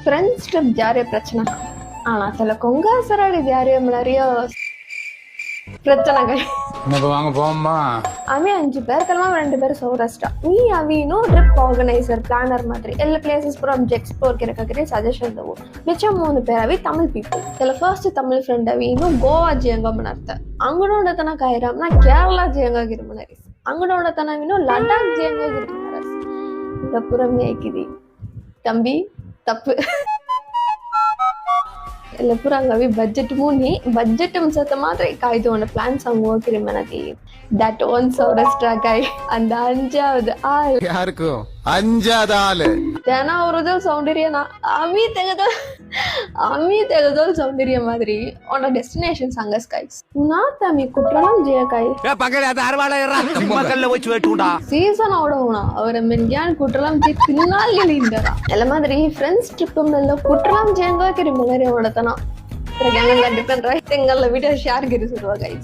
Friends trip ஜாரே பிரச்சனை ஆனா சில கொங்காசராடி ஜாரே நிறைய பிரச்சனைகள். வாங்க போமா அவி 5 பேருக்கெல்லாம் 2 பேர் சௌராஷ்டிரா நீ ಅವಿನೋ ಟ್ರಿಪ್ ಆರ್ಗನೈಸರ್ ಪ್ಲಾನರ್ ಮಾತ್ರ ಎಲ್ಲ ಪ್ಲೇಸಸ್ ಪೂರ ಎಕ್ಸ್ಪ್ಲೋರ್ ಕಿರಕಕ್ಕೆ ಸಜೆಷನ್ ದವು ಮಿಚ್ಚ 3 பேர் ಅವಿ ತಮಿಳ್ ಪೀಪಲ್ ಕೆಲ ಫಸ್ಟ್ ತಮಿಳ್ ಫ್ರೆಂಡ್ ಅವಿನೋ ಗೋವಾ ಜಿಯಂಗ ಮನರ್ತ ಅಂಗಡೋಡತನ ಕೈರಾಮ್ ನಾ ಕೇರಳ ಜಿಯಂಗ ಗಿರ್ಮನರಿ ಅಂಗಡೋಡತನ ಅವಿನೋ ಲಡಾಖ್ ಜಿಯಂಗ ಗಿರ್ಮನರಿ இந்த புறம் ஏக்கிதி தம்பி தப்பு ಎಲ್ಲ ಪೂರ ಹಂಗವಿ ಬಜೆಟ್ ಮೂನಿ ಬಜೆಟ್ ಸತ ಮಾತ್ರ ಕಾಯ್ದು ಒಂದು ಪ್ಲಾನ್ಸ್ ಹಂಗ ಹೋಗಿರಿ ಮನದಿ ದಟ್ ಓನ್ ಸೌರಾಷ್ಟ್ರ ಕೈ அந்த 5வது ஆள் யாருக்கு 5வது ஆளு தேனா ஒருதல் சௌந்தர்யனா அமி தெகதல் சௌந்தர்ய மாதிரி on a destination sangas guys not ami Courtallam ஜெய கை பக்கத்துல அது அரவாள மக்கள்ல வச்சு வெட்டுடா சீசன் ஓடவுனா அவர மென்யான் குற்றலாம் ஜெய பின்னால் லிண்டரா ಎಲ್ಲ மாதிரி ಫ್ರೆಂಡ್ಸ್ ಟ್ರಿಪ್ ಮೆಲ್ಲ ಕುಟ್ರಲಾಂ ಜೇಂಗ ಕಿರಿ ಮಲರೆ ಓಡತನ ಡಿಪೆಂಡ್ ರೈಟ್ ತಿಂಗಳ ವಿಡಿಯೋ ಶೇರ್ ಗಿರಿಸುವ ಗೈಸ್